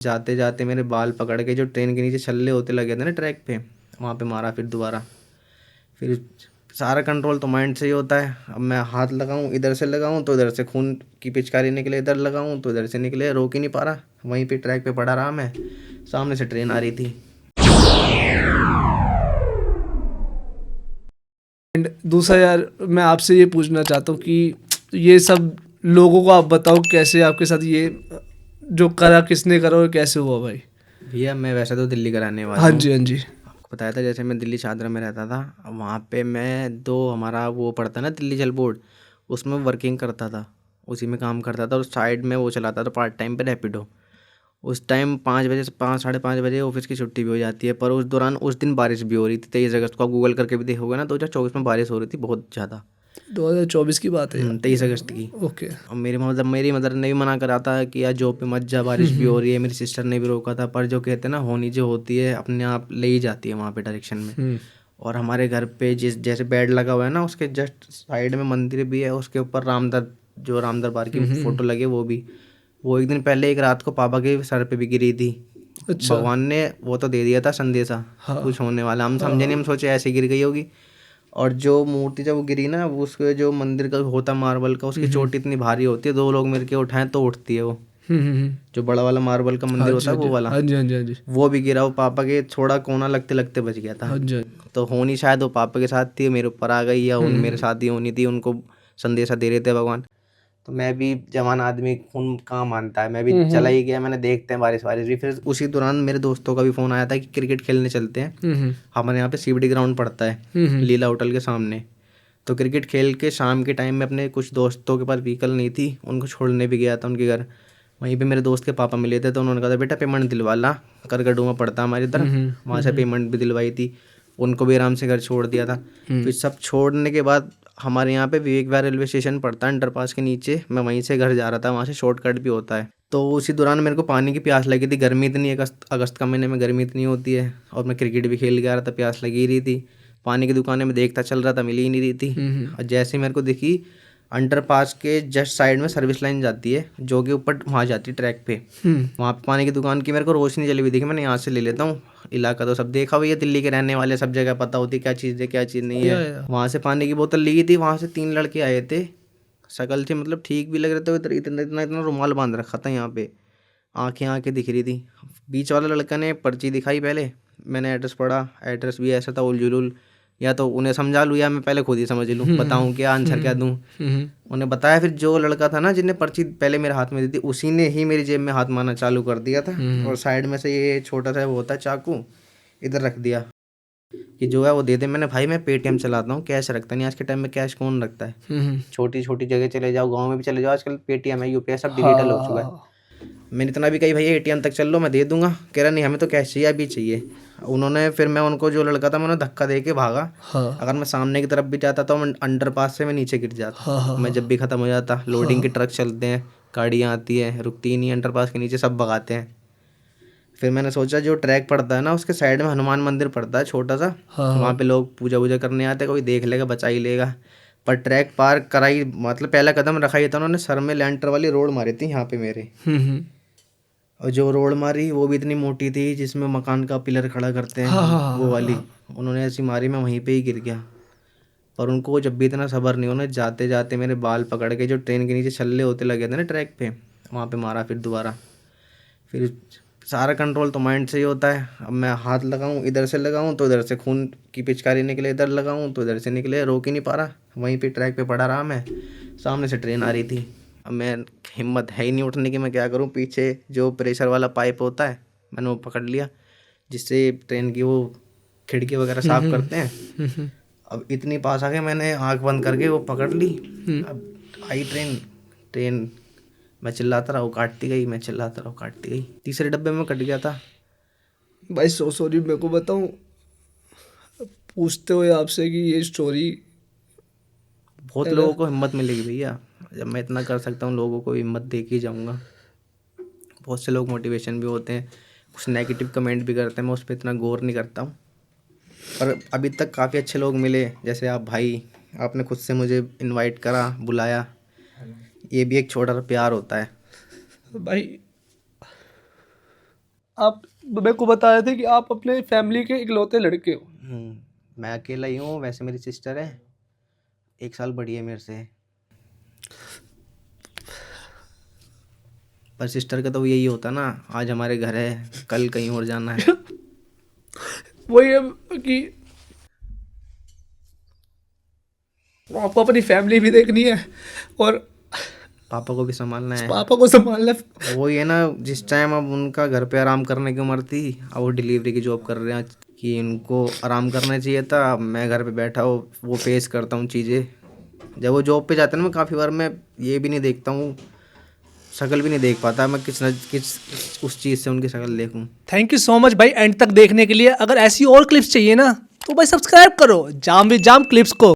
जाते जाते मेरे बाल पकड़ के जो ट्रेन के नीचे छल्ले होते लगे थे ना ट्रैक पे, वहाँ पे मारा फिर दोबारा। फिर सारा कंट्रोल तो माइंड से ही होता है। अब मैं हाथ लगाऊं, इधर से लगाऊं तो इधर से खून की पिचकारी निकले, इधर लगाऊं तो इधर से निकले, रोक ही नहीं पा रहा। वहीं पे ट्रैक पे पड़ा रहा मैं, सामने से ट्रेन आ रही थी। एंड दूसरा यार, मैं आपसे ये पूछना चाहता हूँ कि ये सब लोगों को आप बताओ कैसे आपके साथ ये जो करा, किसने करा और कैसे हुआ भाई? भैया मैं वैसे तो दिल्ली का रहने वाला हाँ हूँ, जी, हाँ जी। आपको बताया था। जैसे मैं दिल्ली शाहदरा में रहता था, वहाँ पे मैं दो हमारा वो पड़ता ना दिल्ली जल बोर्ड, उसमें वर्किंग करता था, उसी में काम करता था। और साइड में वो चलाता था पार्ट टाइम पे रैपिडो। उस टाइम 5 बजे से 5 साढ़े 5 बजे ऑफिस की छुट्टी भी हो जाती है। पर उस दौरान उस दिन बारिश भी हो रही थी। 23 अगस्त को आप गूगल करके भी देखोगे ना, 2024 में बारिश हो रही थी बहुत ज़्यादा। 2024 की बात है? 23 अगस्त की। ओके। और मेरी मदर ने भी मना करा था कि यार जॉब पे मत जा, बारिश भी हो रही है। मेरी सिस्टर ने भी रोका था। पर जो कहते हैं ना, होनी जो होती है अपने आप ले ही जाती है वहाँ पे डायरेक्शन में। और हमारे घर पे जैसे बेड लगा हुआ है ना, उसके जस्ट साइड में मंदिर भी है। उसके ऊपर राम दरबार की फोटो लगी है, वो भी। वो एक दिन पहले एक रात को पापा के सर पे भी गिरी थी। अच्छा। भगवान ने वो तो दे दिया था संदेशा, हाँ। कुछ होने वाला। हम समझे नहीं, हम सोचे ऐसे गिर गई होगी। और जो मूर्ति जब वो गिरी ना, वो उसके जो मंदिर का होता मार्बल का, उसकी चोटी इतनी भारी होती है, 2 लोग मिल के उठाएं तो उठती है वो। जो बड़ा वाला मार्बल का हाँ मंदिर जी, होता हाँ है जी, वो वाला, हाँ जी, हाँ जी, हाँ जी, वो भी गिरा। वो पापा के थोड़ा कोना लगते लगते बच गया था। हाँ जी। तो होनी शायद वो पापा के साथ थी, मेरे ऊपर आ गई, या उन मेरे साथ ही होनी थी। उनको संदेशा दे रहे थे भगवान। तो मैं भी जवान आदमी, खून कहाँ मानता है, मैं भी चला ही गया। मैंने देखते हैं बारिश वारिश भी। फिर उसी दौरान मेरे दोस्तों का भी फ़ोन आया था कि क्रिकेट खेलने चलते हैं। हमारे यहाँ पे सीबीडी ग्राउंड पड़ता है लीला होटल के सामने। तो क्रिकेट खेल के शाम के टाइम में अपने कुछ दोस्तों के पास व्हीकल नहीं थी, उनको छोड़ने भी गया था उनके घर। वहीं पे मेरे दोस्त के पापा मिले थे, तो उन्होंने कहा था बेटा पेमेंट दिलवा ला, करगड़ू में पड़ता हमारी इधर, वहाँ से पेमेंट भी दिलवाई थी। उनको भी आराम से घर छोड़ दिया था। फिर सब छोड़ने के बाद हमारे यहाँ पे विवेक विहार रेलवे स्टेशन पड़ता है अंडरपास के नीचे। मैं वहीं से घर जा रहा था, वहाँ से शॉर्टकट भी होता है। तो उसी दौरान मेरे को पानी की प्यास लगी थी। गर्मी इतनी, अगस्त का महीने में गर्मी इतनी होती है। और मैं क्रिकेट भी खेल के आ रहा था, प्यास लगी ही रही थी। पानी की दुकानें में देखता चल रहा था, मिल ही नहीं रही थी। और जैसे ही मेरे को दिखी, अंडरपास के जस्ट साइड में सर्विस लाइन जाती है, जो कि ऊपर वहाँ जाती है ट्रैक पे। वहाँ पे पानी की दुकान की मेरे को रोशनी जली हुई दिखी। मैंने यहाँ से ले लेता हूँ, इलाका तो सब देखा हुआ है, दिल्ली के रहने वाले, सब जगह पता होती है क्या चीज़ है क्या चीज़ नहीं है। वहाँ से पानी की बोतल ली थी। वहाँ से 3 लड़के आए थे, शक्ल से मतलब ठीक भी लग रहे थे। इतना इतना इतना इतना रुमाल बांध रखा था यहाँ पे, आंखें आंखें दिख रही थी। बीच वाला लड़का ने पर्ची दिखाई पहले, मैंने एड्रेस पढ़ा, एड्रेस भी ऐसा था उल जुलूल। या तो उन्हें समझा लूँ या मैं पहले खुद ही समझ लूँ, बताऊँ क्या आंसर क्या दूँ। उन्हें बताया। फिर जो लड़का था ना जिसने पर्ची पहले मेरे हाथ में दी थी, उसी ने ही मेरी जेब में हाथ मारना चालू कर दिया था। और साइड में से ये छोटा सा वो होता है चाकू, इधर रख दिया कि जो है वो दे दे। मैंने भाई मैं पेटीएम चलाता हूँ, कैश रखता नहीं। आज के टाइम में कैश कौन रखता है? छोटी छोटी जगह चले जाओ, गाँव में भी चले जाओ, आजकल पेटीएम है, यूपीआई सब डिजिटल हो चुका है। मैंने इतना भी कही भैया एटीएम तक चल लो, मैं दे दूंगा। कह रहा नहीं हमें तो कैश चाहिए, अभी चाहिए। उन्होंने फिर मैं उनको, जो लड़का था, मैं उन्हें धक्का दे के भागा। अगर मैं सामने की तरफ भी जाता तो मैं अंडरपास से मैं नीचे गिर जाता। मैं जब भी ख़त्म हो जाता, लोडिंग के ट्रक चलते हैं, गाड़ियाँ आती हैं, रुकती ही नहीं, अंडरपास के नीचे सब भगाते हैं। फिर मैंने सोचा जो ट्रैक पड़ता है ना, उसके साइड में हनुमान मंदिर पड़ता है छोटा सा, वहाँ पे लोग पूजा वूजा करने आते हैं, कोई देख लेगा बचा ही लेगा। पर ट्रैक पार कराई, मतलब पहला कदम रखा ही था, उन्होंने सर में लेंटर वाली रोड मारी थी यहाँ पे मेरे। और जो रोड मारी वो भी इतनी मोटी थी जिसमें मकान का पिलर खड़ा करते हैं, वो वाली उन्होंने ऐसी मारी, मैं वहीं पे ही गिर गया। पर उनको जब भी इतना सब्र नहीं, उन्होंने जाते जाते मेरे बाल पकड़ के जो ट्रेन के नीचे छल्ले होते लगे थे ना ट्रैक पे, वहाँ पे मारा फिर दोबारा। फिर सारा कंट्रोल तो माइंड से ही होता है। अब मैं हाथ लगाऊं, इधर से लगाऊं तो इधर से खून की पिचकारी निकले, इधर लगाऊं तो इधर से निकले, रोक ही नहीं पा रहा। वहीं पे ट्रैक पे पड़ा रहा मैं, सामने से ट्रेन आ रही थी। अब मैं, हिम्मत है ही नहीं उठने की, मैं क्या करूं। पीछे जो प्रेशर वाला पाइप होता है, मैंने वो पकड़ लिया, जिससे ट्रेन की वो खिड़की वगैरह साफ करते हैं। अब इतनी पास आ गए, मैंने आंख बंद करके वो पकड़ ली। अब आई ट्रेन, ट्रेन मैं चिल्लाता रहा, वो काटती गई, मैं चिल्लाता रहा, वो काटती गई। तीसरे डब्बे में कट गया था। भाई सो सॉरी, मेरे को बताऊँ पूछते हुए आपसे कि ये स्टोरी बहुत लोगों को हिम्मत मिलेगी भैया, जब मैं इतना कर सकता हूँ लोगों को हिम्मत दे के ही जाऊँगा। बहुत से लोग मोटिवेशन भी होते हैं, कुछ नेगेटिव कमेंट भी करते हैं, मैं उस पर इतना गौर नहीं करता हूँ। पर अभी तक काफ़ी अच्छे लोग मिले, जैसे आप भाई, आपने खुद से मुझे इनवाइट करा, बुलाया, ये भी एक छोटा सा प्यार होता है। भाई आप मेरे को बता रहे थे कि आप अपने फैमिली के इकलौते लड़के हो। मैं अकेला ही हूँ, वैसे मेरी सिस्टर है 1 साल बड़ी है मेरे से, पर सिस्टर का तो यही होता ना, आज हमारे घर है कल कहीं और जाना है। वही है कि आपको अपनी फैमिली भी देखनी है और पापा को भी संभालना है। पापा को संभालना है। वही है ना, जिस टाइम अब उनका घर पे आराम करने की उम्र थी, अब वो डिलीवरी की जॉब कर रहे हैं, कि इनको आराम करना चाहिए था, मैं घर पे बैठा हूँ वो फेस करता हूँ चीज़ें। जब वो जॉब पे जाते हैं ना, मैं काफ़ी बार मैं ये भी नहीं देखता हूँ, शक्ल भी नहीं देख पाता मैं, किस उस चीज़ से उनकी शक्ल देखूँ। थैंक यू सो मच भाई एंड तक देखने के लिए। अगर ऐसी और क्लिप्स चाहिए ना तो भाई सब्सक्राइब करो जाम विद जाम क्लिप्स को।